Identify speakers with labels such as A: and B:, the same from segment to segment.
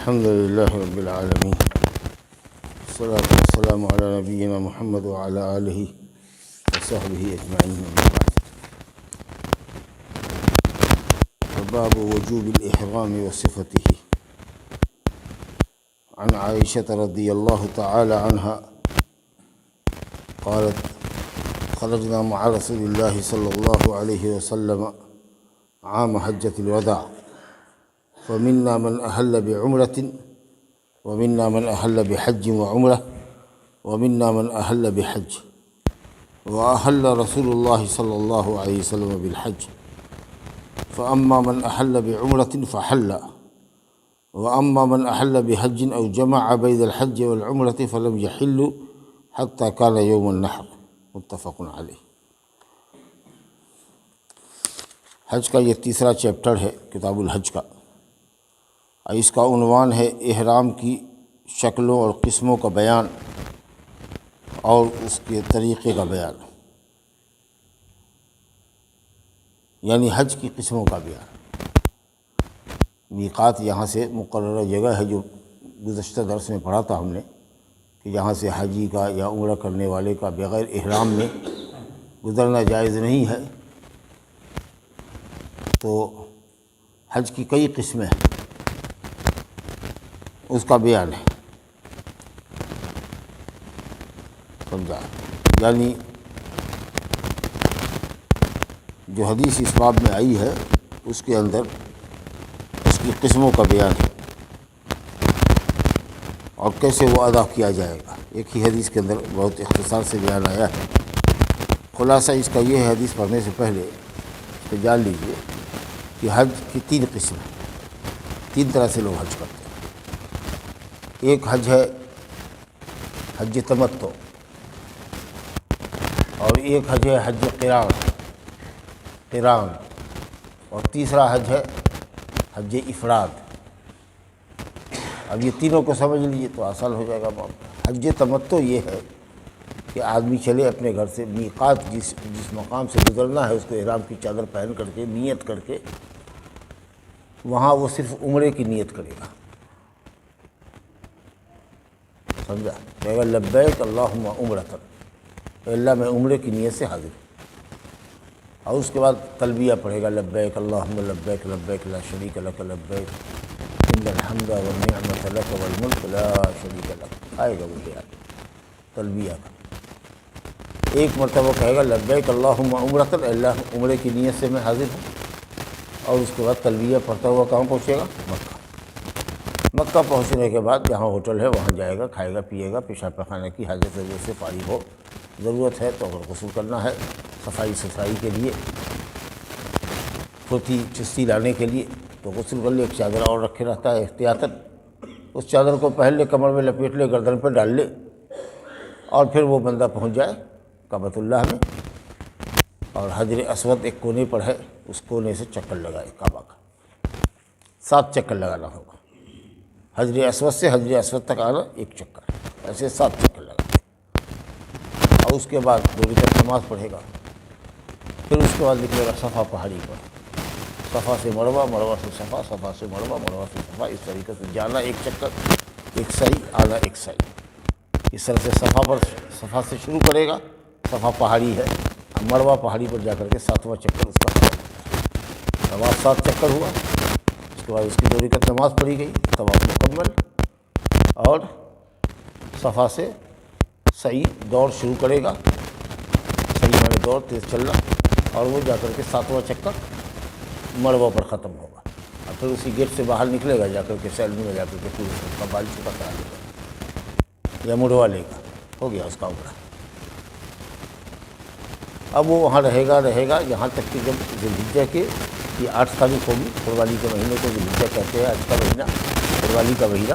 A: الحمد لله رب العالمين، والصلاة والسلام على نبينا محمد وعلى آله وصحبه أجمعين، أما بعد. باب وجوب الإحرام وصفته. عن عائشة رضي الله تعالى عنها قالت: خرجنا مع رسول الله صلى الله عليه وسلم عام حجة الوداع، فمنا من أحل بعمرة ومنا من أحل بحج وعمرة ومنا من أحل بحج، وأحل رسول الله صلى الله عليه وسلم بالحج، فأما من أحل بعمرة فحل، وأما من أحل بحج أو جمع بين الحج والعمرة فلم يحل حتى كان يوم النحر. متفق علیہ. حج کا یہ تیسرا چیپٹر ہے کتاب الحج کا. اس کا عنوان ہے احرام کی شکلوں اور قسموں کا بیان اور اس کے طریقے کا بیان، یعنی حج کی قسموں کا بیان. میقات یہاں سے مقررہ جگہ ہے جو گزشتہ درس میں پڑھا تھا ہم نے کہ یہاں سے حاجی کا یا عمرہ کرنے والے کا بغیر احرام میں گزرنا جائز نہیں ہے. تو حج کی کئی قسمیں ہیں، اس کا بیان ہے. سمجھا؟ یعنی جو حدیث اس باب میں آئی ہے اس کے اندر اس کی قسموں کا بیان ہے اور کیسے وہ ادا کیا جائے گا. ایک ہی حدیث کے اندر بہت اختصار سے بیان آیا ہے. خلاصہ اس کا یہ ہے، حدیث پڑھنے سے پہلے اس کو جان لیجیے کہ حج کی تین قسمیں، تین طرح سے لوگ حج کرتے ہیں. ایک حج ہے حج تمتع، اور ایک حج ہے حج قران، اور تیسرا حج ہے حج افراد. اب یہ تینوں کو سمجھ لیجیے تو آسان ہو جائے گا معاملہ. حج تمتع یہ ہے کہ آدمی چلے اپنے گھر سے، میقات جس مقام سے گزرنا ہے اس کو احرام کی چادر پہن کر کے نیت کر کے وہاں وہ صرف عمرے کی نیت کرے گا. سمجھا؟ کہے گا لبیک اللہم عمرۃ، اے اللہ میں عمرے کی نیت سے حاضر ہوں. اور اس کے بعد تلبیہ پڑھے گا لبیک اللہم لبیک لبیک لا شریک لک لبیک ان الحمد والنعمۃ لک والملک لا شریک لک. آئے گا وہ بیان تلبیہ کا. ایک مرتبہ کہے گا لبیک اللہم عمرۃ، اے اللہ عمرے کی نیت سے میں حاضر ہوں. اور اس کے بعد تلبیہ پڑھتا ہوا کہاں پہنچے گا؟ مکہ. مکہ پہنچنے کے بعد جہاں ہوٹل ہے وہاں جائے گا، کھائے گا پیے گا، پیشاب پخانے کی حاجت ضرورت سے فارغ ہو. ضرورت ہے تو اگر غسل کرنا ہے صفائی ستھرائی کے لیے، پھرتی چستی لانے کے لیے تو غسل کر لے. ایک چادر اور رکھے رہتا ہے احتیاطاً، اس چادر کو پہن لے، کمر میں لپیٹ لے، گردن پہ ڈال لے، اور پھر وہ بندہ پہنچ جائے کعبۃ اللہ میں. اور حجر اسود ایک کونے پر ہے، اس کونے سے چکر لگائے کعبہ کا. 7 چکر لگانا ہوگا. حجر اسود سے حجر اسود تک آنا ایک چکر، ایسے 7 چکر لگائے. اور اس کے بعد 2 رکعت نماز پڑھے گا. پھر اس کے بعد نکلے گا صفا پہاڑی پر. صفا سے مروہ، مروہ سے صفا، صفا سے مروہ، مروہ سے صفا. اس طریقے سے جانا ایک چکر، ایک سعی، آنا ایک سعی. اس طرح سے صفا سے شروع کرے گا. صفا پہاڑی ہے، مروہ پہاڑی پر جا کر کے 7واں چکر اس کا ختم. طواف 7 چکر ہوا. اس کے بعد اس کی 2 رکعت نماز پڑھی گئی، طواف مکمل. اور صفا سے سعی دوڑ شروع کرے گا. سعی میں دوڑ تیز چلنا، اور وہ جا کر کے 7واں چکر مروہ پر ختم ہوگا. اور پھر اسی گیٹ سے باہر نکلے گا، جا کر کے سیلمی میں جا کر کے پورے کا بال چھپا کرا لے گا یا مڑوا لے گا. ہو گیا اس کا عمرہ. اب وہ وہاں رہے گا یہاں تک کہ جب ذوالحجہ کے یہ 8 تاریخ ہوگی، قربانی کے مہینے کو ذوالحجہ کہتے ہیں، حج کا مہینہ، قربانی کا مہینہ.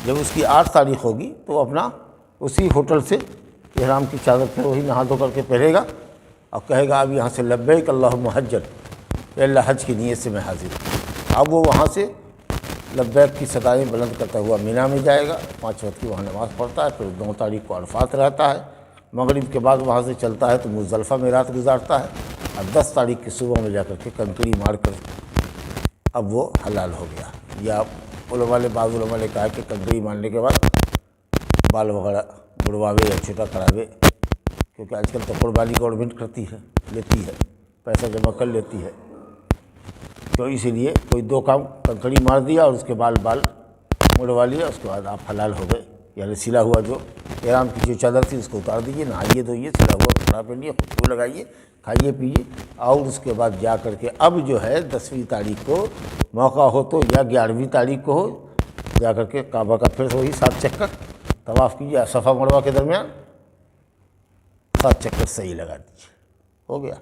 A: جب اس کی 8 تاریخ ہوگی تو اپنا اسی ہوٹل سے احرام کی چادر پھر وہی نہا دھو کر کے پہنے گا اور کہے گا اب یہاں سے لبیک اللہم حجۃ، اے اللہ حج کی نیت سے میں حاضر ہوں. اب وہ وہاں سے لبیک کی صدائیں بلند کرتا ہوا مینا میں جائے گا. 5 وقت کی وہاں نماز پڑھتا ہے. پھر 9 تاریخ کو عرفات رہتا ہے. مغرب کے بعد وہاں سے چلتا ہے تو مزدلفہ میں رات گزارتا ہے. اور 10 تاریخ کی صبح میں جا کر کے کنکری مار کر اب وہ حلال ہو گیا یا علماء نے بعض علماء نے کہا کہ کنکڑی مارنے کے بعد بال وغیرہ مڑواوے یا چھوٹا کراوے، کیونکہ آج کل تو قربانی گورنمنٹ کرتی ہے، لیتی ہے، پیسہ جمع کر لیتی ہے، تو اسی لیے کوئی 2 کام، کنکڑی مار دیا اور اس کے بال مڑوا لیا، اس کے بعد آپ حلال ہو گئے۔ یعنی سلا ہوا جو احرام کی جو چادر تھی اس کو اتار دیجیے، نہائیے دھوئیے، سلا ہوا کپڑا پہنیے، خوشبو لگائیے، کھائیے پیئیے، اور اس کے بعد جا کر کے اب جو ہے 10ویں تاریخ کو موقع ہو تو یا 11ویں تاریخ کو ہو، جا کر کے کعبہ کا پھر وہی 7 چکر طواف کیجیے، صفا مروہ کے درمیان 7 چکر صحیح لگا دیجیے، ہو گیا۔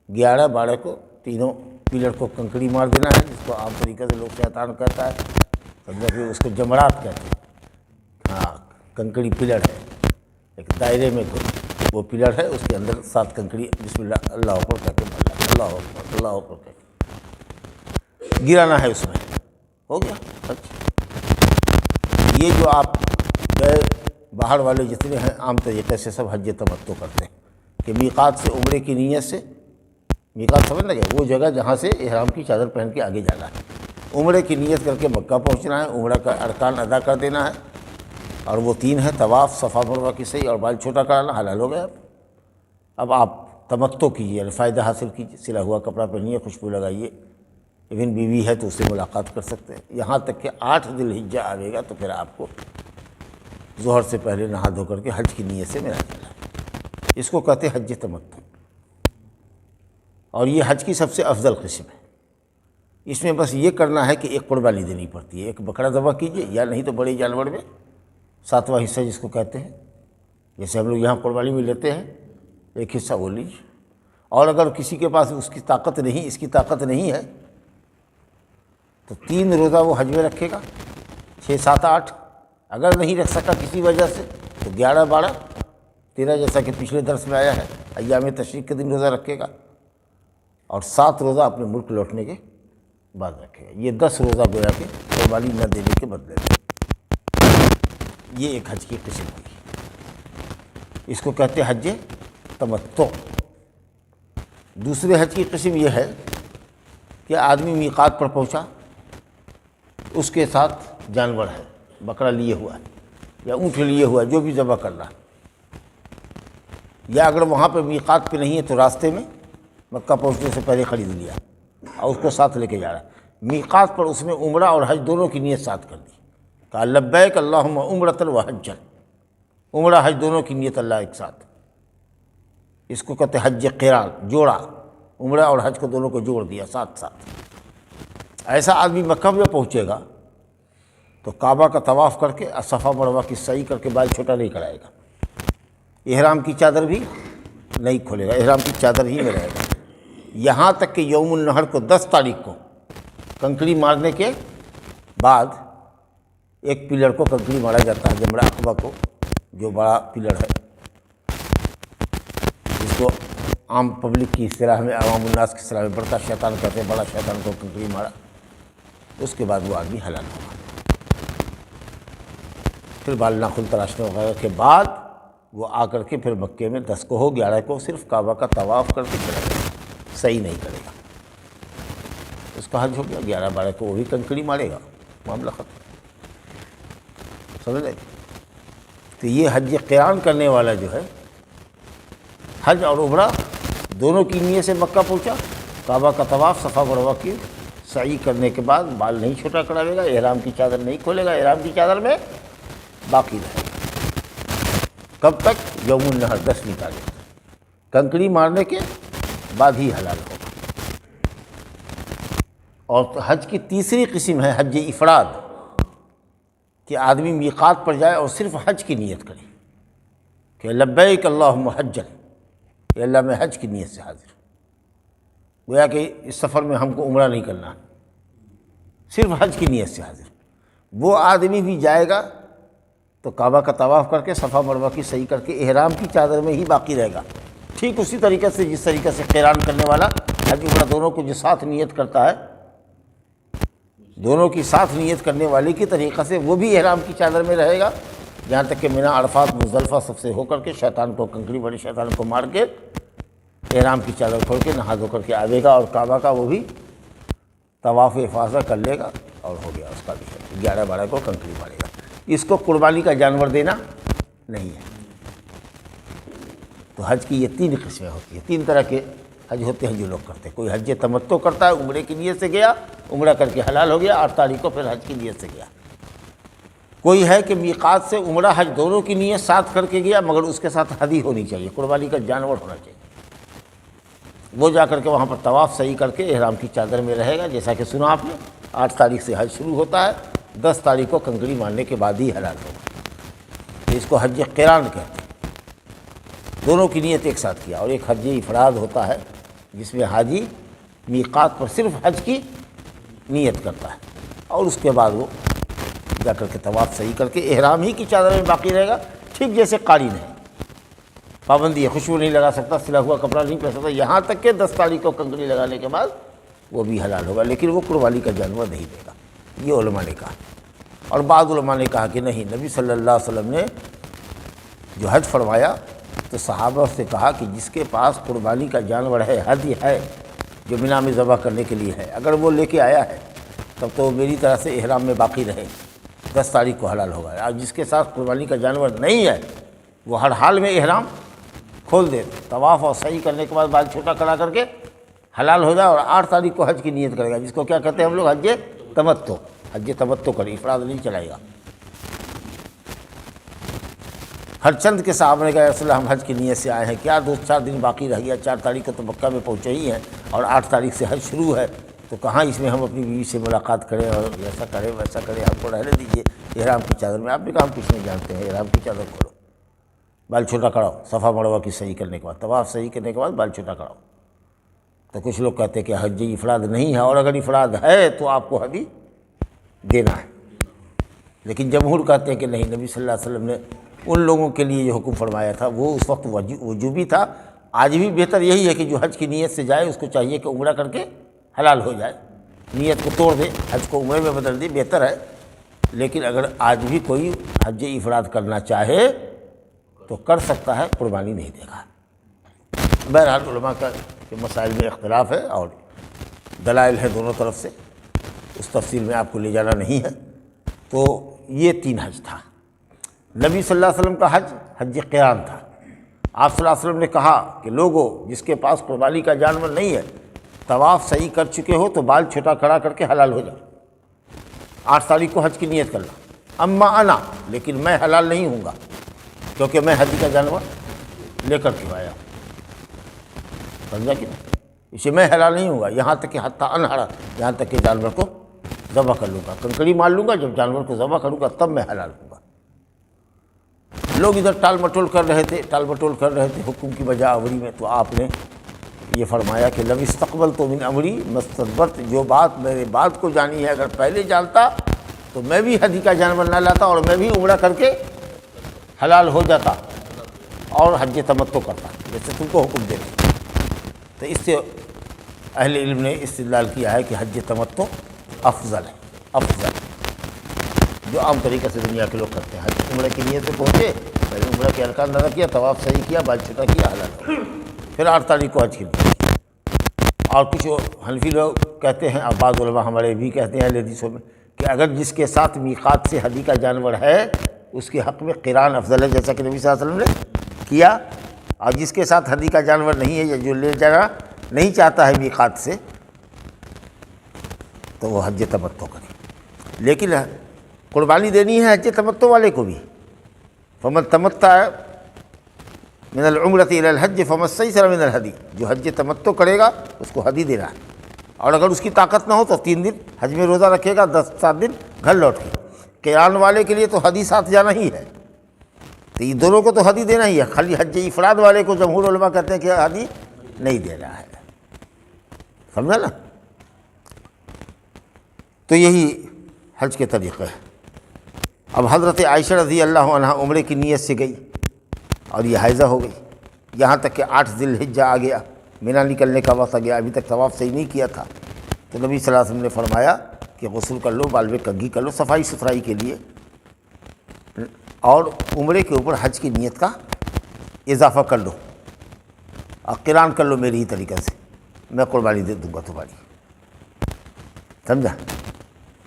A: 11 12 کو تینوں پیلر کو کنکڑی مار دینا ہے، جس کو عام طریقے سے لوگ شیطان کہتا ہے، سمجھا کہ اس کو جمرات کہتے ہیں۔ ہاں، کنکڑی پلر ہے، ایک دائرے میں وہ پلر ہے، اس کے اندر 7 کنکڑی، بسم اللہ اللہ اکبر کہہ کے مارنا، اللہ اکبر اللہ اکبر کہہ کے گرانا ہے، اس میں ہو گیا۔ یہ جو آپ گئے باہر والے جتنے ہیں عام طریقے سے سب حج تمتع کرتے ہیں کہ میقات سے عمرے کی نیت سے، میقات سمجھ لگے وہ جگہ جہاں سے احرام کی چادر پہن کے آگے جانا ہے، عمرے کی نیت کر کے مکہ پہنچنا ہے، عمرہ کا ارکان ادا کر دینا ہے، اور وہ 3 ہے طواف، صفا مروہ کی صحیح، اور بال چھوٹا کرانا، حلال ہو گیا۔ اب آپ تمتع کیجیے، یعنی فائدہ حاصل کیجیے، سلا ہوا کپڑا پہنیے، خوشبو لگائیے، ایون بیوی ہے تو اس سے ملاقات کر سکتے ہیں، یہاں تک کہ 8 ذی الحجہ آئے گا تو پھر آپ کو ظہر سے پہلے نہا دھو کر کے حج کی نیت سے میرا چلا، اس کو کہتے ہیں حج تمتع، اور یہ حج کی سب سے افضل قسم ہے۔ اس میں بس یہ کرنا ہے کہ ایک قربانی دینی پڑتی ہے، ایک بکرا ذبح کیجیے، یا نہیں تو بڑے جانور میں 7واں حصہ جس کو کہتے ہیں، جیسے ہم لوگ یہاں قربانی میں لیتے ہیں، ایک حصہ وہ لیجیے، اور اگر کسی کے پاس اس کی طاقت نہیں، اس کی طاقت نہیں ہے تو 3 روزہ وہ حج میں رکھے گا، 6 7 8، اگر نہیں رکھ سکا کسی وجہ سے تو 11 12 13 جیسا کہ پچھلے درس میں آیا ہے، ایام تشریق کے دن روزہ رکھے گا، اور 7 روزہ اپنے ملک لوٹنے کے بعد رکھے گا۔ یہ 10 روزہ گویا کہ قربانی نہ دینے کے بدلے میں، یہ ایک حج کی قسم ہوئی، اس کو کہتے ہیں حج تمتع۔ دوسرے حج کی قسم یہ ہے کہ آدمی میقات پر پہنچا، اس کے ساتھ جانور ہے، بکرا لیے ہوا ہے یا اونٹ لیے ہوا ہے، جو بھی ذبح کرنا ہے، یا اگر وہاں پہ میقات پہ نہیں ہے تو راستے میں مکہ پہنچنے سے پہلے خرید لیا اور اس کو ساتھ لے کے جا رہا ہے، میقات پر اس نے عمرہ اور حج دونوں کی نیت ساتھ کر دی، کہا لبیک اللہم عمرۃ و حجا، عمرہ حج دونوں کی نیت اللہ ایک ساتھ، اس کو کہتے ہیں حج قران، جوڑا، عمرہ اور حج کو دونوں کو جوڑ دیا ساتھ ساتھ۔ ایسا آدمی مکہ میں پہنچے گا تو کعبہ کا طواف کر کے صفا مروہ کی سعی کر کے بال چھوٹا نہیں کرائے گا، احرام کی چادر بھی نہیں کھولے گا، احرام کی چادر ہی میں رہے گا، یہاں تک کہ یوم النحر کو 10 تاریخ کو کنکڑی مارنے کے بعد ایک پلر کو کنکڑی مارا جاتا ہے، جمرہ عقبہ کو، جو بڑا پلر ہے، جس کو عام پبلک کی اصطلاح میں، عوام الناس کی اصطلاح میں بڑا شیطان کہتے ہیں، بڑا شیطان کو کنکڑی مارا، اس کے بعد وہ آدمی حلال ہوگا۔ پھر بال ناخن تراشنے وغیرہ کے بعد وہ آ کر کے پھر مکے میں 10 کو ہو 11 کو صرف کعبہ کا طواف کر کے چلا جائے گا، صحیح نہیں کرے گا، اس کا حج ہو گیا۔ 11 12 کو وہ بھی کنکڑی مارے گا، معاملہ ختم، سمجھ لیں۔ تو یہ حج قران کرنے والا جو ہے، حج اور عمرہ دونوں کی نیت سے مکہ پہنچا، کعبہ کا طواف، صفا مروہ کی سعی کرنے کے بعد بال نہیں چھوٹا کراوے گا، احرام کی چادر نہیں کھولے گا، احرام کی چادر میں باقی رہے گا، کب تک؟ یوم النحر 10ویں تاریخ، کنکڑی مارنے کے بعد ہی حلال ہوگا۔ اور حج کی تیسری قسم ہے حج افراد، کہ آدمی میقات پر جائے اور صرف حج کی نیت کرے کہ لبیک اللہم حجا، کہ اللہ میں حج کی نیت سے حاضر، گویا کہ اس سفر میں ہم کو عمرہ نہیں کرنا، صرف حج کی نیت سے حاضر۔ وہ آدمی بھی جائے گا تو کعبہ کا طواف کر کے صفا مروہ کی صحیح کر کے احرام کی چادر میں ہی باقی رہے گا، ٹھیک اسی طریقے سے جس طریقے سے قران کرنے والا حج عمرہ دونوں کو جو ساتھ نیت کرتا ہے، دونوں کی ساتھ نیت کرنے والے کی طریقہ سے وہ بھی احرام کی چادر میں رہے گا، جہاں تک کہ منی، عرفات، مزدلفہ سب سے ہو کر کے شیطان کو کنکڑی، بڑے شیطان کو مار کے احرام کی چادر کھول کے نہا دھو کر کے آئے گا، اور کعبہ کا وہ بھی طواف افاضہ کر لے گا، اور ہو گیا اس کا بھی ہے، 11-12 کو کنکری مارے گا۔ اس کو قربانی کا جانور دینا نہیں ہے۔ تو حج کی یہ 3 قسمیں ہوتی ہیں، 3 طرح کے حج ہوتے ہیں جو لوگ کرتے ہیں۔ کوئی حج تمتع کرتا ہے، عمرے کی نیت سے گیا، عمرہ کر کے حلال ہو گیا، 8 تاریخ کو پھر حج کی نیت سے گیا۔ کوئی ہے کہ میقات سے عمرہ حج دونوں کی نیت ساتھ کر کے گیا، مگر اس کے ساتھ ہدی ہونی چاہیے، قربانی کا جانور ہونا چاہیے۔ وہ جا کر کے وہاں پر طواف صحیح کر کے احرام کی چادر میں رہے گا، جیسا کہ سنا آپ نے 8 تاریخ سے حج شروع ہوتا ہے، 10 تاریخ کو کنکری مارنے کے بعد ہی حلال ہوگا۔ اس کو حج قران کہتے ہیں، دونوں کی نیت ایک ساتھ کیا۔ اور ایک حج افراد ہوتا ہے جس میں حاجی میقات پر صرف حج کی نیت کرتا ہے، اور اس کے بعد وہ جا کر کے طواف صحیح کر کے احرام ہی کی چادر میں باقی رہے گا، ٹھیک جیسے قارن ہے۔ پابندی ہے، خوشبو نہیں لگا سکتا، سلا ہوا کپڑا نہیں پہن سکتا، یہاں تک کہ 10 تاریخ کو کنکری لگانے کے بعد وہ بھی حلال ہوگا، لیکن وہ قربانی کا جانور نہیں دے گا، یہ علماء نے کہا۔ اور بعض علماء نے کہا کہ نہیں، نبی صلی اللہ علیہ وسلم نے جو حج فرمایا تو صحابہ سے کہا کہ جس کے پاس قربانی کا جانور ہے، ہدی ہے جو مینا میں ذبح کرنے کے لیے ہے، اگر وہ لے کے آیا ہے تب تو میری طرح سے احرام میں باقی رہے، 10 تاریخ کو حلال ہوگا۔ اور جس کے ساتھ قربانی کا جانور نہیں ہے وہ ہر حال میں احرام کھول دے، طواف اور صحیح کرنے کے بعد بال چھوٹا کرا کر کے حلال ہو جائے، اور 8 تاریخ کو حج کی نیت کرے گا، جس کو کیا کہتے ہیں ہم لوگ حج تمتع۔ حج تمتع کرے، افراد نہیں چلائے گا۔ ہر چند کے صحابہ نے کہا رسول اللہ ہم حج کی نیت سے آئے ہیں، کیا 2-4 دن باقی رہ گیا، 4 تاریخ کو تو مکہ میں پہنچے ہی ہیں اور 8 تاریخ سے حج شروع ہے، تو کہاں اس میں ہم اپنی بیوی سے ملاقات کریں اور ایسا کریں ویسا کریں، ہم کو رہنے دیجیے احرام کی چادر میں۔ آپ نے کہا ہم کچھ نہیں جانتے ہیں، احرام کی چادر کھولو، بال چھوٹا کراؤ، صفا مروہ کی صحیح کرنے کے بعد، طواف صحیح کرنے کے بعد بال چھوٹا کراؤ۔ تو کچھ لوگ کہتے ہیں کہ حج افراد نہیں ہے، اور اگر افراد ہے تو آپ کو ہدی دینا ہے، لیکن جمہور کہتے ہیں کہ نہیں، نبی صلی اللہ علیہ وسلم نے ان لوگوں کے لیے جو حکم فرمایا تھا وہ اس وقت وجوبی تھا۔ آج بھی بہتر یہی ہے کہ جو حج کی نیت سے جائے اس کو چاہیے کہ عمرہ کر کے حلال ہو جائے، نیت کو توڑ دے، حج کو عمرے میں بدل دے، بہتر ہے۔ لیکن اگر آج بھی کوئی حج افراد کرنا چاہے تو کر سکتا ہے، قربانی نہیں دے گا۔ بہرحال علماء کا کہ مسائل میں اختلاف ہے اور دلائل ہیں دونوں طرف سے، اس تفصیل میں آپ کو لے جانا نہیں ہے۔ تو یہ 3 حج تھا۔ نبی صلی اللہ علیہ وسلم کا حج حج قران تھا۔ آپ صلی اللہ علیہ وسلم نے کہا کہ لوگوں جس کے پاس قربانی کا جانور نہیں ہے، طواف صحیح کر چکے ہو تو بال چھوٹا کھڑا کر کے حلال ہو جاؤ، 8 تاریخ کو حج کی نیت کر لو۔ اما انا، لیکن میں حلال نہیں ہوں گا کیونکہ میں حج کا جانور لے کر کے آیا ہوں، سمجھا کہ اسے میں حلال نہیں ہوں گا، یہاں تک کہ حتیٰ انہرا، یہاں تک کہ جانور کو ذبح کر لوں گا، کنکری مار لوں گا، جب جانور کو ذبح کروں گا تب میں حلال ہوں گا۔ لوگ ادھر ٹال مٹول کر رہے تھے حکم کی بجا آوری میں، تو آپ نے یہ فرمایا کہ لو استقبلت من امری ما استدبرت، جو بات میرے بات کو جانی ہے اگر پہلے جانتا تو میں بھی ہدی کا جانور نہ لاتا اور میں بھی عمرہ کر کے حلال ہو جاتا اور حج تمتع کرتا جیسے تم کو حکم دے دیں۔ تو اس سے اہل علم نے استدلال کیا ہے کہ حج تمتع افضل ہے، افضل جو عام طریقے سے دنیا کے لوگ کرتے ہیں۔ حج عمرہ کی نیت سے پہنچے، پہلے عمرہ کے ارکان ادا کیا، طواف صحیح کیا، بال چھوٹا کیا، حلال، پھر 8 تاریخ کو حج کی نیت۔ اور کچھ حنفی لوگ کہتے ہیں، اور بعض علماء ہمارے بھی کہتے ہیں حدیثوں میں، کہ اگر جس کے ساتھ میقات سے ہدی کا جانور ہے اس کے حق میں قران افضل ہے، جیسا کہ نبی صلی اللہ علیہ وسلم نے کیا، اور جس کے ساتھ ہدی کا جانور نہیں ہے یا جو لے جانا نہیں چاہتا ہے میقات سے تو وہ حج تمتع کرے۔ لیکن قربانی دینی ہے حج تمتع والے کو بھی، فمن تمتع من العمرۃ الی الحج فما استیسر من الہدی، جو حج تمتع کرے گا اس کو ہدی دینا ہے، اور اگر اس کی طاقت نہ ہو تو 3 دن حج میں روزہ رکھے گا، 7 دن گھر لوٹ کے۔ قران والے کے لیے تو ہدی ساتھ جانا ہی ہے، تو یہ دونوں کو تو ہدی دینا ہی ہے، خالی حج افراد والے کو جمہور علماء کہتے ہیں کہ ہدی نہیں دینا ہے، سمجھا نا؟ تو یہی حج کے طریقے ہیں۔ اب حضرت عائشہ رضی اللہ عنہا عمرے کی نیت سے گئی اور یہ حائضہ ہو گئی، یہاں تک کہ 8 ذی الحجہ آ گیا، مینا نکلنے کا وقت آ گیا، ابھی تک طواف صحیح نہیں کیا تھا، تو نبی صلی اللہ علیہ وسلم نے فرمایا کہ غسل کر لو، بال میں کنگھی کر لو صفائی ستھرائی کے لیے، اور عمرے کے اوپر حج کی نیت کا اضافہ کر لو، اور قران کر لو میری ہی طریقے سے، میں قربانی دے دوں گا تمہاری، سمجھا؟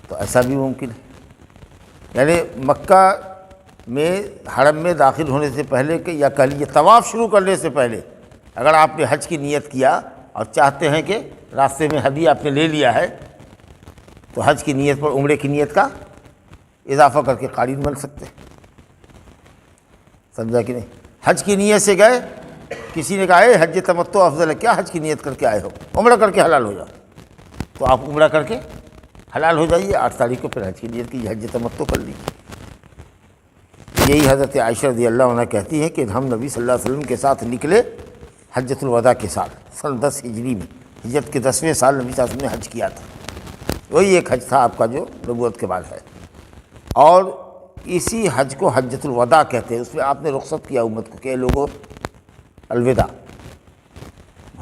A: تو ایسا بھی ممکن ہے. یعنی مکہ میں حرم میں داخل ہونے سے پہلے کہ یا کہہ لیجیے طواف شروع کرنے سے پہلے اگر آپ نے حج کی نیت کیا اور چاہتے ہیں کہ راستے میں ہدیہ آپ نے لے لیا ہے تو حج کی نیت پر عمرے کی نیت کا اضافہ کر کے قارن بن سکتے ہیں. سمجھا کہ نہیں؟ حج کی نیت سے گئے، کسی نے کہا اے حج تمتع افضل ہے، کیا حج کی نیت کر کے آئے ہو، عمرہ کر کے حلال ہو جاؤ، تو آپ عمرہ کر کے حلال ہو جائیے. 8 تاریخ کو پھر حج کی نیت کی، حج تمتع کر لیجیے. یہی حضرت عائشہ رضی اللہ عنہ کہتی ہیں کہ ہم نبی صلی اللہ علیہ وسلم کے ساتھ نکلے حجۃ الوداع کے سال سن 10 ہجری میں، ہجرت کے 10ویں سال نبی صلی اللہ علیہ وسلم نے حج کیا تھا. وہی ایک حج تھا آپ کا جو نبوت کے بعد ہے، اور اسی حج کو حجۃ الوداع کہتے ہیں. اس میں آپ نے رخصت کیا امت کو کہ لوگوں الوداع،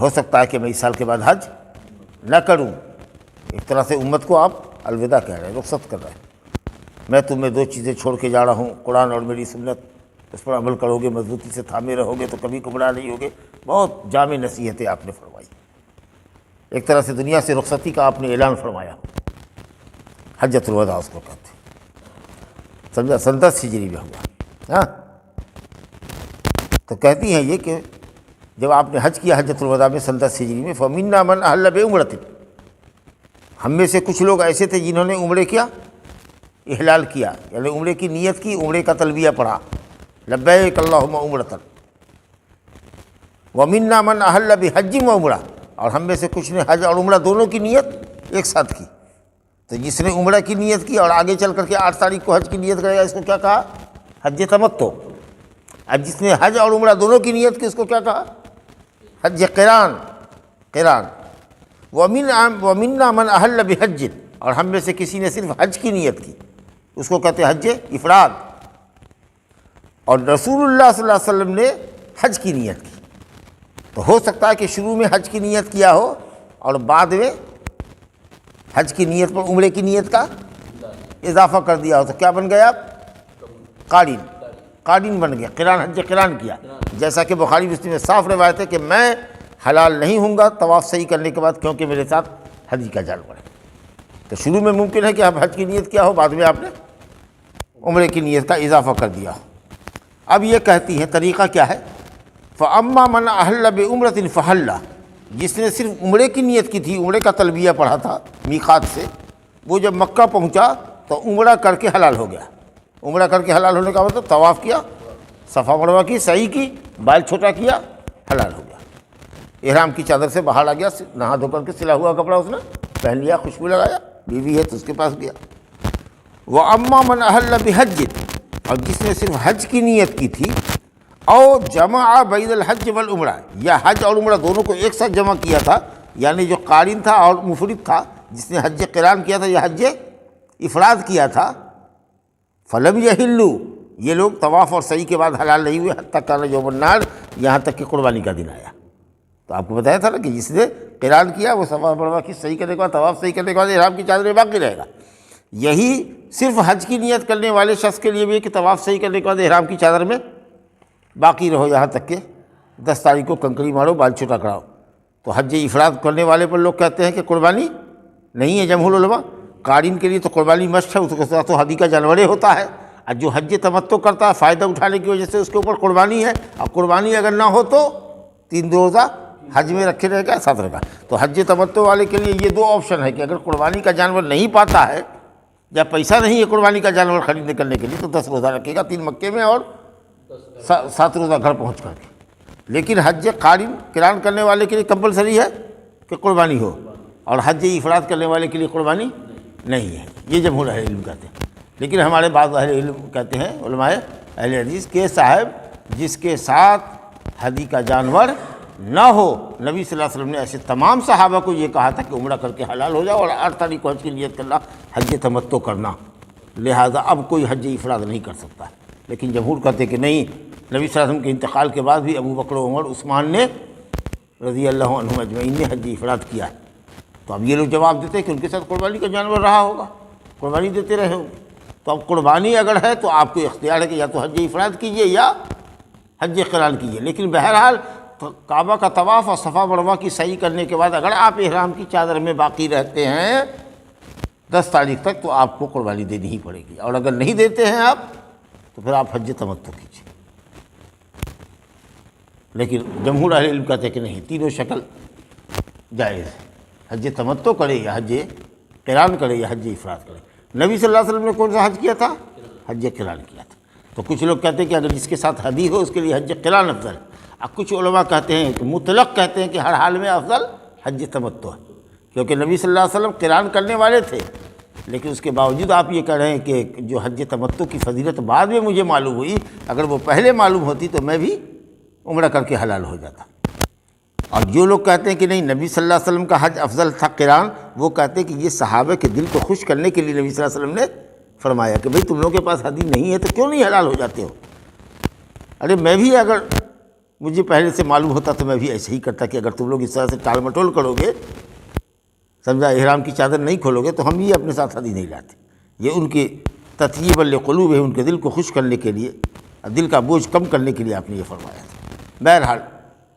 A: ہو سکتا ہے کہ میں اس سال کے بعد حج نہ کروں. ایک طرح سے امت کو آپ الوداع کہہ رہے ہیں، رخصت کر رہے ہیں. میں تمہیں 2 چیزیں چھوڑ کے جا رہا ہوں، قرآن اور میری سنت، اس پر عمل کرو گے، مضبوطی سے تھامے رہو گے تو کبھی گمراہ نہیں ہوگے. بہت جامع نصیحتیں آپ نے فرمائی. ایک طرح سے دنیا سے رخصتی کا آپ نے اعلان فرمایا. حجۃ الوداع اس کو کہتے ہیں. سمجھا؟ سن 10 ہجری میں ہوا. ہاں، تو کہتی ہیں یہ کہ جب آپ نے حج کیا حجۃ الوداع میں سن 10 ہجری میں، فَمِنَّا مَنْ أَحَلَّ بِعُمْرَةٍ، ہم میں سے کچھ لوگ ایسے تھے جنہوں نے عمرے کیا، احلال کیا، یعنی عمرے کی نیت کی، عمرے کا تلبیہ پڑھا، لبیک اللہم عمرۃ. وَمِنَّا مَنْ أَحَلَّ بِحَجٍّ وَعُمْرَةٍ، اور ہم میں سے کچھ نے حج اور عمرہ دونوں کی نیت ایک ساتھ کی. تو جس نے عمرہ کی نیت کی اور آگے چل کر کے 8 تاریخ کو حج کی نیت کرے گا، اس کو کیا کہا؟ حج تمتع. اب جس نے حج اور عمرہ دونوں کی نیت کی اس کو کیا کہا؟ حج قران. وَمِنَّا مَنْ أَحَلَّ بِحَجٍّ، اور ہم میں سے کسی نے صرف حج کی نیت کی، اس کو کہتے ہیں حج افراد. اور رسول اللہ صلی اللہ علیہ وسلم نے حج کی نیت کی. تو ہو سکتا ہے کہ شروع میں حج کی نیت کیا ہو اور بعد میں حج کی نیت پر عمرے کی نیت کا اضافہ کر دیا ہو، تو کیا بن گیا؟ قارن بن گیا. قران، حج قران کیا. جیسا کہ بخاری مسلم میں صاف روایت ہے کہ میں حلال نہیں ہوں گا طواف صحیح کرنے کے بعد، کیونکہ میرے ساتھ حج کا جانور ہے. تو شروع میں ممکن ہے کہ آپ حج کی نیت کیا ہو، بعد میں آپ نے عمرے کی نیت کا اضافہ کر دیا ہو. اب یہ کہتی ہیں طریقہ کیا ہے؟ فَأَمَّا مَنْ أَحَلَّ بِعُمْرَةٍ فَحَلَّ، جس نے صرف عمرے کی نیت کی تھی، عمرے کا تلبیہ پڑھا تھا میقات سے، وہ جب مکہ پہنچا تو عمرہ کر کے حلال ہو گیا. عمرہ کر کے حلال ہونے کا مطلب طواف کیا، صفا مروا کی، سعی کی، بال چھوٹا کیا، حلال ہو گیا. احرام کی چادر سے باہر آ گیا، نہا دھو کر کے سلا ہوا کپڑا اس نے پہن لیا، خوشبو لگایا، بیوی ہے تو اس کے پاس گیا. وَأَمَّا مَنْ أَحَلَّ بِحَجٍّ، اور جس نے صرف حج کی نیت کی تھی، او جمع بین الحج والعمرہ، یا حج اور عمرہ دونوں کو ایک ساتھ جمع کیا تھا، یعنی جو قارن تھا اور مفرد تھا، جس نے حج قران کیا تھا یا حج افراد کیا تھا، فلم یحلوا، یہ لوگ طواف اور سعی کے بعد حلال نہیں ہوئے حتیٰ کان یوم النحر، یہاں تک کہ قربانی کا دن آیا. تو آپ کو بتایا تھا نا کہ جس نے قران کیا وہ صفا مروا کی صحیح کرنے کے بعد، طواف صحیح کرنے کے بعد احرام کی چادر میں باقی رہے گا. یہی صرف حج کی نیت کرنے والے شخص کے لیے بھی ہے کہ طواف صحیح کرنے کے بعد احرام کی چادر میں باقی رہو یہاں تک کہ 10 تاریخ کو کنکڑی مارو، بال چھوٹا کراؤ. تو حج افراد کرنے والے پر لوگ کہتے ہیں کہ قربانی نہیں ہے. جمہور علماء، قارن کے لیے تو قربانی مشق ہے، اس کے ساتھ تو ہدی کا جانور ہوتا ہے. اور جو حج تمتع کرتا ہے فائدہ اٹھانے کی وجہ سے اس کے اوپر قربانی ہے، اور قربانی اگر نہ ہو تو 3 روزہ حج میں رکھے رہے گا، 7 رکھا. تو حج تمتع والے کے لیے یہ 2 آپشن ہے کہ اگر قربانی کا جانور نہیں پاتا ہے یا پیسہ نہیں ہے قربانی کا جانور خریدنے کرنے کے لیے تو 10 روزہ رکھے گا، 3 مکے میں اور 7 روزہ گھر پہنچ کر کے. لیکن حج قران کرنے والے کے لیے کمپلسری ہے کہ قربانی ہو، اور حج افراد کرنے والے کے لیے قربانی نہیں ہے. یہ جمہور اہل علم کہتے ہیں. لیکن ہمارے بعض اہل علم کہتے ہیں، علماء اہل حدیث، کہ صاحب جس کے ساتھ ہدی کا جانور نہ ہو، نبی صلی اللہ علیہ وسلم نے ایسے تمام صحابہ کو یہ کہا تھا کہ عمرہ کر کے حلال ہو جاؤ اور 8 تاریخ کو حج کی نیت کرنا، حج تمتع کرنا. لہذا اب کوئی حج افراد نہیں کر سکتا. لیکن جمہور کہتے ہیں کہ نہیں، نبی صلی اللہ علیہ وسلم کے انتقال کے بعد بھی ابو بکر، عمر، عثمان نے رضی اللہ عنہم اجمعین نے حج افراد کیا. تو اب یہ لوگ جواب دیتے ہیں کہ ان کے ساتھ قربانی کا جانور رہا ہوگا، قربانی دیتے رہے ہوں گے. تو اب قربانی اگر ہے تو آپ کو اختیار ہے کہ یا تو حج افراد کیجئے یا حج قران کیجئے. لیکن بہرحال کعبہ کا طواف اور صفا مروہ کی سعی کرنے کے بعد اگر آپ احرام کی چادر میں باقی رہتے ہیں 10 تاریخ تک تو آپ کو قربانی دینی ہی پڑے گی، اور اگر نہیں دیتے ہیں آپ تو پھر آپ حج تمتع کیجیے۔ لیکن جمہور اہل علم کہتے ہیں کہ نہیں، تینوں شکل جائز ہے، حج تمتع کرے یا حج قران کرے یا حج افراد کرے۔ نبی صلی اللہ علیہ وسلم نے کون سا حج کیا تھا؟ حج قران کیا تھا۔ تو کچھ لوگ کہتے ہیں کہ اگر جس کے ساتھ ہدی ہو اس کے لیے حج قران افضل ہے، اور کچھ علماء کہتے ہیں کہ مطلق کہتے ہیں کہ ہر حال میں افضل حج تمتع ہے، کیونکہ نبی صلی اللہ علیہ وسلم قران کرنے والے تھے، لیکن اس کے باوجود آپ یہ کہہ رہے ہیں کہ جو حج تمتع کی فضیلت بعد میں مجھے معلوم ہوئی، اگر وہ پہلے معلوم ہوتی تو میں بھی عمرہ کر کے حلال ہو جاتا۔ اور جو لوگ کہتے ہیں کہ نہیں نبی صلی اللہ علیہ وسلم کا حج افضل تھا قران، وہ کہتے ہیں کہ یہ صحابہ کے دل کو خوش کرنے کے لیے نبی صلی اللہ علیہ وسلم نے فرمایا کہ بھئی تم لوگوں کے پاس ہدی نہیں ہے تو کیوں نہیں حلال ہو جاتے ہو؟ ارے میں بھی اگر مجھے پہلے سے معلوم ہوتا تو میں بھی ایسے ہی کرتا کہ اگر تم لوگ اس طرح سے ٹال مٹول کرو گے، سمجھا، احرام کی چادر نہیں کھولو گے تو ہم بھی اپنے ساتھ ہدی نہیں لاتے۔ یہ ان کے تطیب لقلوب ہے، ان کے دل کو خوش کرنے کے لیے، دل کا بوجھ کم کرنے کے لیے آپ نے یہ فرمایا تھا۔ بہرحال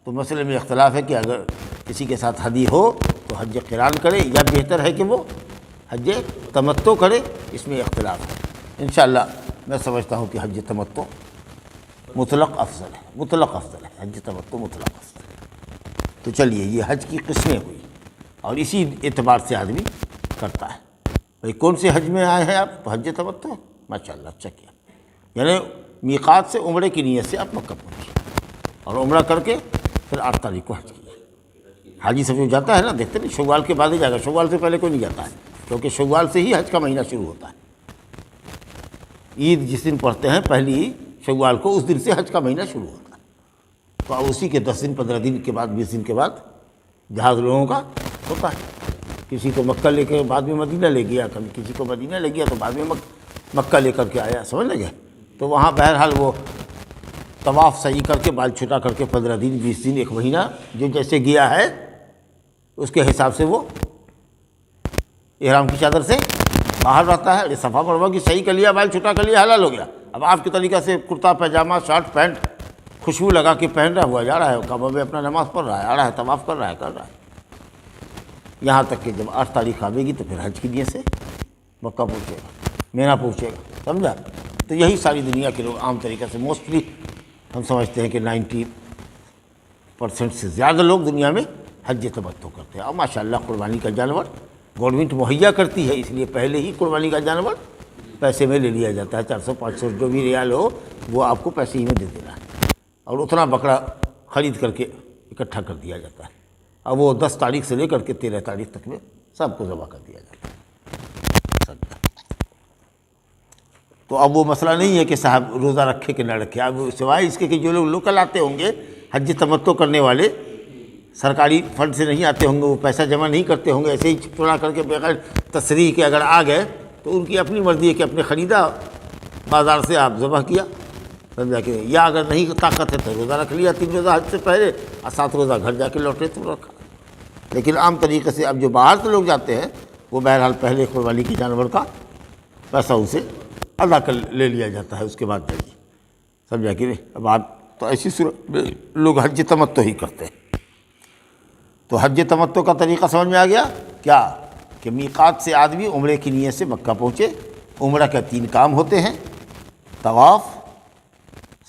A: تو مسئلے میں اختلاف ہے کہ اگر کسی کے ساتھ ہدی ہو تو حج قران کرے یا بہتر ہے کہ وہ حج تمتع کرے، اس میں اختلاف ہے۔ انشاءاللہ میں سمجھتا ہوں کہ حج تمتع مطلق افضل ہے، مطلق افضل ہے، حج تمتع مطلق افضل ہے۔ تو چلیے یہ حج کی قسمیں ہوئی، اور اسی اعتبار سے آدمی کرتا ہے۔ بھئی کون سے حج میں آئے ہیں آپ؟ تو حج تمتع، ماشاءاللہ اچھا کیا، یعنی میقات سے عمرے کی نیت سے آپ مکہ پہنچے اور عمرہ کر کے پھر 8 تاریخ کو حج کیے۔ حاجی سب جو جاتا ہے نا، دیکھتے نہیں شوال کے بعد ہی جائے گا، شوال سے پہلے کوئی نہیں جاتا ہے، کیونکہ شوال سے ہی حج کا مہینہ شروع ہوتا ہے۔ عید جس دن پڑھتے ہیں پہلی شوال کو، اس دن سے حج کا مہینہ شروع ہوتا ہے۔ تو اب اسی کے 10 دن 15 دن کے بعد 20 دن کے بعد جہاز لوگوں کا ہوتا ہے، کسی کو مکہ لے کے بعد میں مدینہ لے گیا، کبھی کسی کو مدینہ لے گیا تو بعد میں مکہ لے کر کے آیا، سمجھ لگے؟ تو وہاں بہرحال وہ طواف صحیح کر کے بال چھٹا کر کے 15 دن 20 دن 1 مہینہ جو جیسے گیا ہے اس کے حساب سے وہ احرام کی چادر سے باہر رہتا ہے۔ صفا مروہ کی صحیح کر لیا، بال چھٹا کر لیا، حلال ہو گیا۔ اب آپ کے طریقہ سے کرتا پاجامہ شرٹ پینٹ خوشبو لگا کے پہن رہا ہوا جا رہا ہے، کعبہ میں اپنا نماز پڑھ رہا ہے، آ رہا ہے، طواف کر رہا ہے، یہاں تک کہ جب 8 تاریخ آئے گی تو پھر حج کی نیت سے مکہ پہنچے گا، مینا پہنچے گا، سمجھا؟ تو یہی ساری دنیا کے لوگ عام طریقہ سے موسٹلی ہم سمجھتے ہیں کہ 90% سے زیادہ لوگ دنیا میں حج تمتع کرتے ہیں۔ اور ماشاءاللہ قربانی کا جانور گورنمنٹ مہیا کرتی ہے، اس لیے پہلے ہی قربانی کا جانور پیسے میں لے لیا جاتا ہے، 400 500 جو بھی ریال ہو وہ آپ کو پیسے ہی میں دے دینا ہے، اور اتنا بکرا خرید کر کے اکٹھا کر دیا جاتا ہے، اب وہ 10 تاریخ سے لے کر کے 13 تاریخ تک میں سب کو ذبح کر دیا جاتا ہے۔ تو اب وہ مسئلہ نہیں ہے کہ صاحب روزہ رکھے کہ نہ رکھے، اب سوائے اس کے کہ جو لوگ لوکل آتے ہوں گے حج تمتع کرنے والے، سرکاری فنڈ سے نہیں آتے ہوں گے، وہ پیسہ جمع نہیں کرتے ہوں گے، ایسے ہی چڑا کر کے بغیر تصریح کے اگر آ گئے تو ان کی اپنی مرضی ہے کہ اپنے خریدا بازار سے آپ ذبح کیا، سمجھا کہ، یا اگر نہیں طاقت ہے تو روزہ رکھ لیا 3 روزہ حج سے پہلے، اور 7 روزہ گھر جا کے لوٹے تو رکھا۔ لیکن عام طریقے سے اب جو باہر سے لوگ جاتے ہیں وہ بہرحال پہلے قربانی کی جانور کا پیسہ ان سے ادا کر لے لیا جاتا ہے، اس کے بعد جائیے، سمجھا کہ نہیں؟ اب آپ تو ایسی صورت میں لوگ حج تمتع ہی کرتے ہیں۔ تو حج تمتع کا طریقہ سمجھ میں آ گیا کیا؟ کہ میقات سے آدمی عمرے کی نیت سے مکہ پہنچے، عمرہ کے 3 کام ہوتے ہیں، طواف،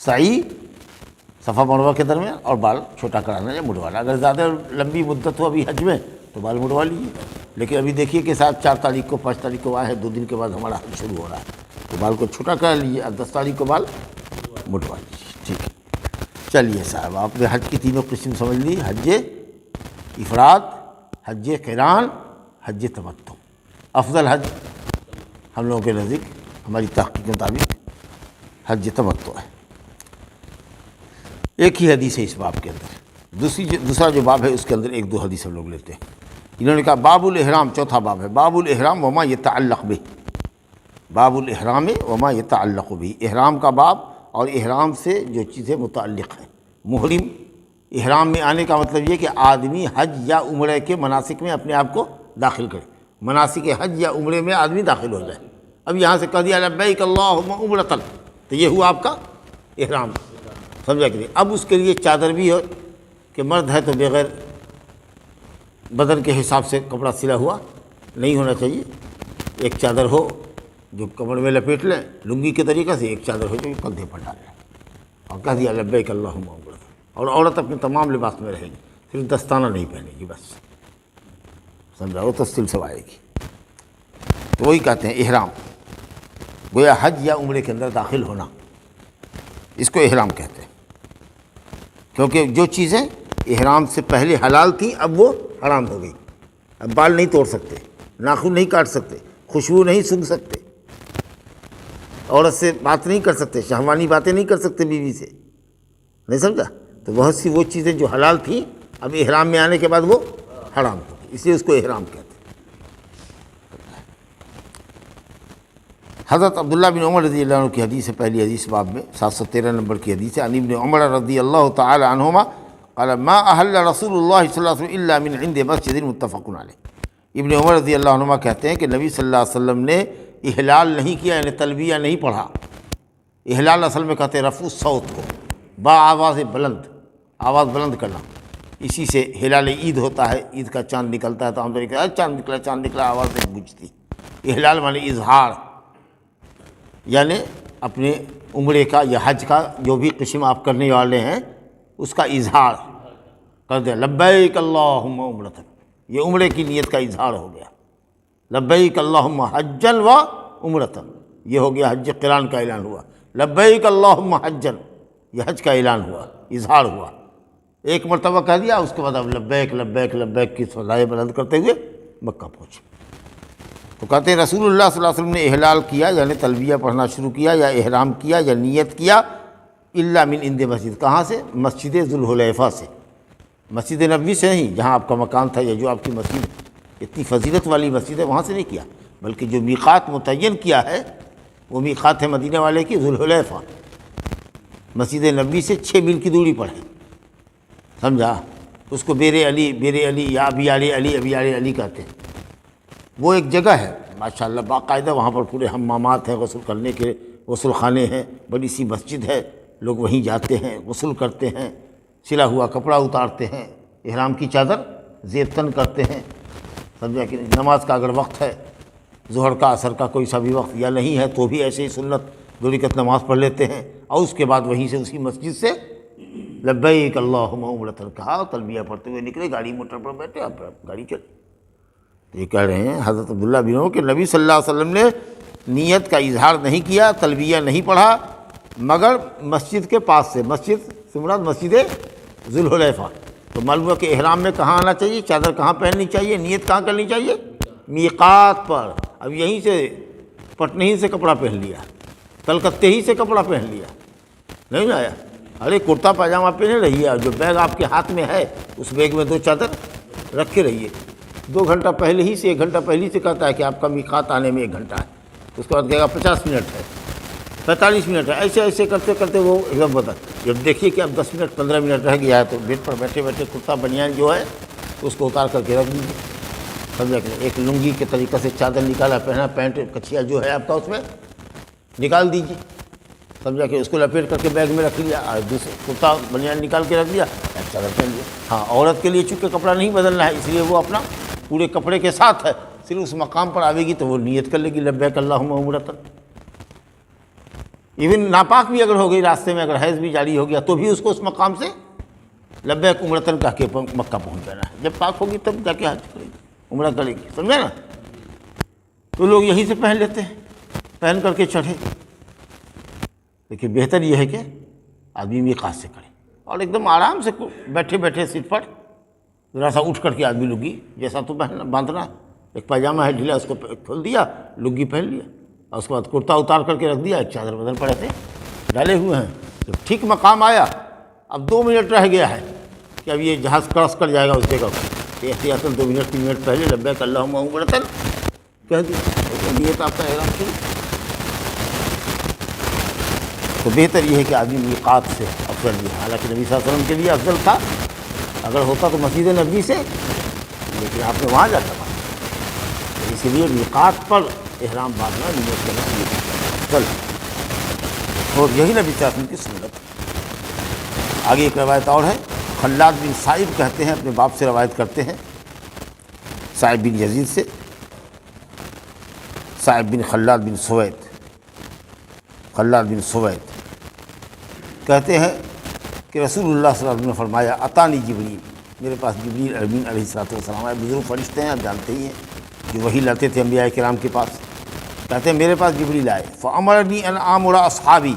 A: سعی صفا مروہ کے درمیان، اور بال چھوٹا کرانا یا مڑوانا۔ اگر زیادہ لمبی مدت ہو ابھی حج میں تو بال مڑوا لیجیے، لیکن ابھی دیکھیے کہ صاحب 4 تاریخ کو 5 تاریخ کو آئے ہیں، 2 دن کے بعد ہمارا حج شروع ہو رہا ہے، تو بال کو چھوٹا کرا لیجیے، اور 10 تاریخ کو بال مڑوا لیجیے، ٹھیک ہے۔ چلیے صاحب آپ نے حج کی تینوں قسم سمجھ لی، حج افراد، حج قران، حج تمتع۔ افضل حج ہم لوگوں کے نزدیک ہماری تحقیق کے مطابق حج تمتع ہے۔ ایک ہی حدیث ہے اس باب کے اندر، دوسرا جو باب ہے اس کے اندر 1-2 حدیث ہم لوگ لیتے ہیں۔ انہوں نے کہا باب الاحرام، چوتھا باب ہے، باب الاحرام وما یتعلق به، باب الاحرام وما یتعلق به، احرام کا باب اور احرام سے جو چیزیں متعلق ہیں۔ محرم احرام میں آنے کا مطلب یہ کہ آدمی حج یا عمرے کے مناسک میں اپنے آپ کو داخل کرے، مناسک حج یا عمرے میں آدمی داخل ہو جائے۔ اب یہاں سے کہہ دیا لبیک اللہم عمرۃ، تو یہ ہوا آپ کا احرام، سمجھا کہ نہیں؟ اب اس کے لیے چادر بھی ہو کہ مرد ہے تو بغیر بدن کے حساب سے کپڑا سلا ہوا نہیں ہونا چاہیے، ایک چادر ہو جو کمر میں لپیٹ لیں لنگی کے طریقے سے، ایک چادر ہو جو کندھے پر ڈال لیں اور کہہ دیا لبیک اللہم عمرۃ، اور عورت اپنے تمام لباس میں رہے گی، صرف دستانہ نہیں پہنے گی بس، سمجھا، وہ تفصیل سے آئے گی۔ تو وہی کہتے ہیں احرام، گویا حج یا عمرے کے اندر داخل ہونا، اس کو احرام کہتے ہیں، کیونکہ جو چیزیں احرام سے پہلے حلال تھیں اب وہ حرام ہو گئی۔ اب بال نہیں توڑ سکتے، ناخن نہیں کاٹ سکتے، خوشبو نہیں سونگھ سکتے، عورت سے بات نہیں کر سکتے، شہوانی باتیں نہیں کر سکتے بیوی سے، نہیں سمجھا؟ تو بہت سی وہ چیزیں جو حلال تھیں اب احرام میں آنے کے بعد وہ حرام ہو گئی، اس لیے اس کو احرام کہتے ہیں۔ حضرت عبداللہ بن عمر رضی اللہ عنہ کی حدیث ہے، پہلی حدیث باب میں 713 نمبر کی حدیث ہے، عن ابن عمر رضی اللہ تعالی عنہما قال ما احل رسول اللہ صلی اللہ علیہ وسلم الا من عند مسجد متفق علیہ۔ ابن عمر رضی اللہ عنہما کہتے ہیں کہ نبی صلی اللہ علیہ وسلم نے احلال نہیں کیا، یعنی تلبیہ نہیں پڑھا۔ احلال اصل میں کہتے ہیں رفع الصوت کو، با آواز بلند، آواز بلند کرنا، اسی سے ہلال عید ہوتا ہے، عید کا چاند نکلتا ہے تو ہم تو چاند نکلا آواز نہیں گونجتی۔ احلال معنی اظہار، یعنی اپنے عمرے کا یا حج کا جو بھی قسم آپ کرنے والے ہیں اس کا اظہار کر دیں، لبیک اللہم عمرۃ، یہ عمرے کی نیت کا اظہار ہو گیا، لبیک اللہم حجا و عمرۃ، یہ ہو گیا حج قران کا اعلان ہوا، لبیک اللہم حجا، یہ حج کا اعلان ہوا، اظہار ہوا، ایک مرتبہ کہہ دیا، اس کے بعد اب لبیک لبیک لبیک کی صدائیں بلند کرتے ہوئے مکہ پہنچے۔ تو کہتے ہیں رسول اللہ صلی اللہ علیہ وسلم نے احلال کیا، یعنی تلبیہ پڑھنا شروع کیا یا احرام کیا یا نیت کیا، الا من عند مسجد، کہاں سے؟ مسجد ذوالحلیفہ سے، مسجد نبوی سے نہیں جہاں آپ کا مکان تھا یا جو آپ کی مسجد اتنی فضیلت والی مسجد ہے وہاں سے نہیں کیا، بلکہ جو میقات متعین کیا ہے وہ میقات ہے مدینہ والے کی ذوالحلیفہ، مسجد نبوی سے 6 میل کی دوری پر ہے، سمجھا؟ اس کو بیر علی یا ابیار علی کہتے ہیں۔ وہ ایک جگہ ہے ماشاءاللہ باقاعدہ، وہاں پر پورے حمامات ہیں، غسل کرنے کے غسل خانے ہیں، بڑی سی مسجد ہے، لوگ وہیں جاتے ہیں، غسل کرتے ہیں، سلا ہوا کپڑا اتارتے ہیں، احرام کی چادر زیر تن کرتے ہیں، سمجھا کہ نماز کا اگر وقت ہے، ظہر کا عصر کا کوئی سا بھی وقت یا نہیں ہے تو بھی ایسے ہی سنت 2 رکعت نماز پڑھ لیتے ہیں، اور اس کے بعد وہیں سے اسی مسجد سے لبیک اللہم عمرۃ کہا، تلبیہ پڑھتے ہوئے نکلے، گاڑی موٹر پر بیٹھے، اب گاڑی چلی۔ یہ کہہ رہے ہیں حضرت عبداللہ بن عمر کہ نبی صلی اللہ علیہ وسلم نے نیت کا اظہار نہیں کیا، تلبیہ نہیں پڑھا، مگر مسجد کے پاس سے، مسجد سے مراد مسجد ذوالحلیفہ، تو معلوم ہے کہ احرام میں کہاں آنا چاہیے، چادر کہاں پہننی چاہیے، نیت کہاں کرنی چاہیے؟ میقات پر۔ اب یہیں سے پٹنے ہی سے کپڑا پہن لیا، کلکتے ہی سے کپڑا پہن لیا، نہیں آیا، ارے کرتا پاجامہ پہنے رہیے، اور جو بیگ آپ کے ہاتھ میں ہے اس بیگ میں 2 چادر رکھے رہیے، 2 گھنٹہ پہلے ہی سے 1 گھنٹہ پہلے سے کہتا ہے کہ آپ کا میقات آنے میں 1 گھنٹہ ہے، اس کے بعد کہے گا 50 منٹ ہے، 45 منٹ ہے، ایسے ایسے کرتے کرتے وہ ایک دم بدل، جب دیکھیے کہ اب 10 منٹ 15 منٹ رہ گیا ہے تو بیڈ پر بیٹھے بیٹھے کرتا بنیان جو ہے اس کو اتار کر کے رکھ دیجیے، سمجھا کہ ایک لنگی کے طریقے سے چادر نکالا پہنا، پینٹ کچھیا جو ہے آپ کا اس میں نکال دیجیے، سمجھا کہ اس کو لپیٹ کر کے بیگ میں رکھ لیا، اور دوسرے کرتا بنیان نکال کے رکھ دیا، چادر پہن لیا۔ ہاں، عورت کے لیے چونکہ کپڑا نہیں بدلنا ہے، اس لیے وہ اپنا پورے کپڑے کے ساتھ ہے، صرف اس مقام پر آئے گی تو وہ نیت کر لے گی لبیک اللہم عمرۃ۔ ایون ناپاک بھی اگر ہو گئی، راستے میں اگر حیض بھی جاری ہو گیا تو بھی اس کو اس مقام سے لبیک عمرۃ کہہ کے مکہ پہنچ جانا ہے، جب پاک ہوگی تب جا کے حج کرے گی، عمرہ کرے گی، سمجھا نا؟ تو لوگ یہیں سے پہن لیتے ہیں، پہن کر کے چڑھے، لیکن بہتر یہ ہے کہ آدمی میقات سے کرے، اور ایک دم آرام سے بیٹھے بیٹھے سیٹ پر ذرا سا اٹھ کر کے آدمی لگی جیسا تو باندھنا، ایک پاجامہ ہے ڈھیلا اس کو کھول دیا، لگی پہن لیا، اور اس کے بعد کرتا اتار کر کے رکھ دیا، ایک چادر بدل پڑے تھے ڈالے ہوئے ہیں، جب ٹھیک مقام آیا، اب 2 منٹ رہ گیا ہے کہ اب یہ جہاز کراس کر جائے گا اس جگہ کو، احتیاطاً 2 منٹ 3 منٹ پہلے لبیک اللہم عمرۃ کہہ دیا، نیت آپ کا احرام شروع۔ تو بہتر یہ ہے کہ آدمی میقات سے افضل بھی ہے، حالانکہ نبی صلی اللہ علیہ وسلم کے لیے افضل تھا اگر ہوتا تو مسجد نبوی سے، لیکن آپ نے وہاں جا کر باندھا، اسی لیے میقات پر احرام باندھنا نیت کرنا افضل، اور یہی نبی صلی اللہ علیہ وسلم کی سنت۔ آگے ایک روایت اور ہے، خلاد بن صائب کہتے ہیں، اپنے باپ سے روایت کرتے ہیں، صائب بن یزید سے، صاحب بن خلاد بن سوید کہتے ہیں کہ رسول اللہ صلی اللہ علیہ وسلم نے فرمایا اتانی جبریل، میرے پاس جبریل امین علیہ السلام آئے۔ بزرگ فرشتے ہیں، آپ جانتے ہی ہیں، جو وحی لاتے تھے انبیاء کرام کے پاس۔ کہتے ہیں میرے پاس جبریل آئے، فامرنی ان آمر اصحابی،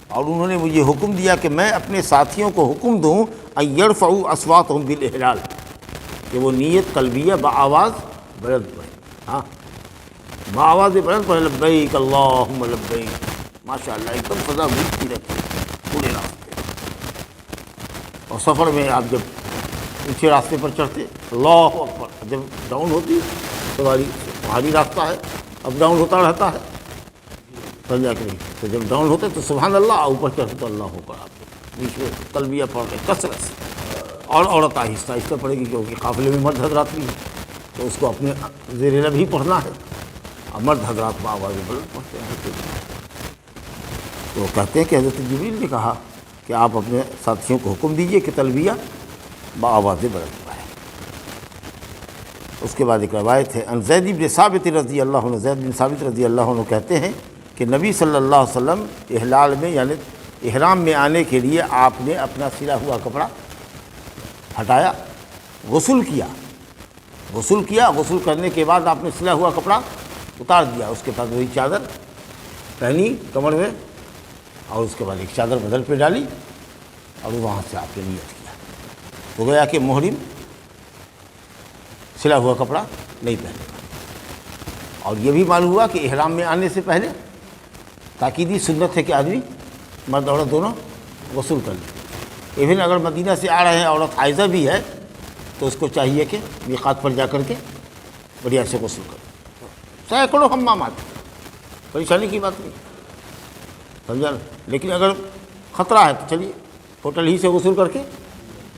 A: اور انہوں نے مجھے حکم دیا کہ میں اپنے ساتھیوں کو حکم دوں ان یرفعوا اصواتهم بالاحلال، کہ وہ نیت قلبیہ بآواز بلند پڑھیں، ہاں بآواز بلند پڑھیں، لبیک اللہم لبیک، ماشاء اللہ ایک دم فضا گونجتی رہتی ہے پورے راستے۔ اور سفر میں آپ جب اونچے راستے پر چڑھتے اللہ اکبر، جب ڈاؤن ہوتی سواری، پہاڑی راستہ ہے، اپ ڈاؤن ہوتا رہتا ہے سمجھا کہ نہیں، تو جب ڈاؤن ہوتے تو سبحان اللہ، اوپر چڑھتے تو اللہ اکبر، آپ بیچ میں تلبیہ پڑھ رہے کثرت سے۔ اور عورت آہستہ آہستہ پڑھے گی، کیونکہ قافلے میں مرد حضرات بھی ہیں تو اس کو اپنے زیر لب ہی پڑھنا ہے، اور مرد حضرات بآواز بلند پڑھتے ہیں۔ تو کہتے ہیں کہ حضرت جبریل نے کہا کہ آپ اپنے ساتھیوں کو حکم دیجئے کہ تلبیہ بآواز بلند پڑھیں۔ اس کے بعد ایک روایت ہے ان زید بن ثابت رضی اللہ عنہ، زید بن ثابت رضی اللہ عنہ کہتے ہیں کہ نبی صلی اللہ علیہ وسلم احلال میں یعنی احرام میں آنے کے لیے آپ نے اپنا سلا ہوا کپڑا ہٹایا، غسل کیا، غسل کرنے کے بعد آپ نے سلا ہوا کپڑا اتار دیا، اس کے بعد وہی چادر پہنی کمر میں، اور اس کے بعد ایک چادر بدل پہ ڈالی، اور وہاں سے آپ نے نیت کیا۔ تو گویا کہ محرم سلا ہوا کپڑا نہیں پہنے گا۔ اور یہ بھی معلوم ہوا کہ احرام میں آنے سے پہلے تاکیدی سنت ہے کہ آدمی مرد عورت دونوں غسل کر لیں۔ ایون اگر مدینہ سے آ رہے ہیں، عورت حائضہ بھی ہے، تو اس کو چاہیے کہ میقات پر جا کر کے بڑھیا سے غسل کرے۔ سینکڑوں حمامات، پریشانی کی بات نہیں، سمجھا نا؟ لیکن اگر خطرہ ہے تو چلیے ہوٹل ہی سے غسل کر کے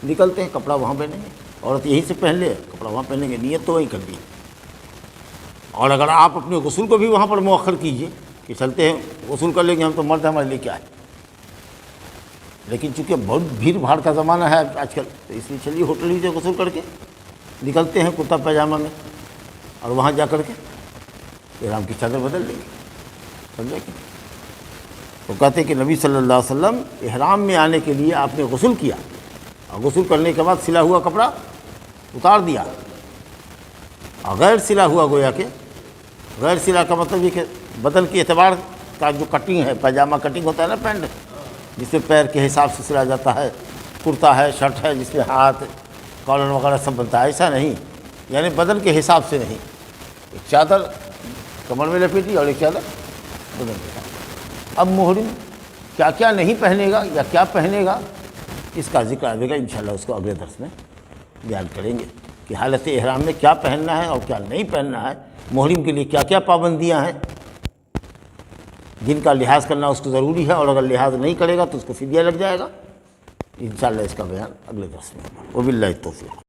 A: نکلتے ہیں، کپڑا وہاں پہنیں گے، عورت یہیں سے پہن لے، کپڑا وہاں پہنیں گے، نیت تو وہیں کر دی۔ اور اگر آپ اپنے غسل کو بھی وہاں پر مؤخر کیجئے کہ چلتے ہیں غسل کر لیں گے، ہم تو مرد ہمارے لیے کیا ہے، لیکن چونکہ بہت بھیڑ بھاڑ کا زمانہ ہے آج کل، تو اس لیے چلیے ہوٹل ہی سے غسل کر کے نکلتے ہیں کرتا پائجامہ میں، اور وہاں جا کر کے احرام کی چادر بدل لیں گے، سمجھا کہ؟ تو کہتے ہیں کہ نبی صلی اللہ علیہ وسلم احرام میں آنے کے لیے آپ نے غسل کیا، اور غسل کرنے کے بعد سلا ہوا کپڑا اتار دیا، اور غیر سلا ہوا، گویا کہ غیر سلا کا مطلب یہ کہ بدن کے اعتبار کا جو کٹنگ ہے، پائجامہ کٹنگ ہوتا ہے نا پینٹ، جس میں پیر کے حساب سے سلا جاتا ہے، کرتا ہے، شرٹ ہے جس میں ہاتھ کالر وغیرہ سب بنتا ہے، ایسا نہیں، یعنی بدن کے حساب سے نہیں، ایک چادر کمر میں لپیٹی اور ایک چادر بدن کے حساب۔ اب محرم کیا کیا نہیں پہنے گا یا کیا پہنے گا، اس کا ذکر آئے گا انشاءاللہ، اس کو اگلے درس میں بیان کریں گے کہ حالت احرام میں کیا پہننا ہے اور کیا نہیں پہننا ہے، محرم کے لیے کیا کیا پابندیاں ہیں جن کا لحاظ کرنا اس کو ضروری ہے، اور اگر لحاظ نہیں کرے گا تو اس کو فدیہ لگ جائے گا۔ انشاءاللہ اس کا بیان اگلے درس میں ہوگا۔ وباللہ التوفیق۔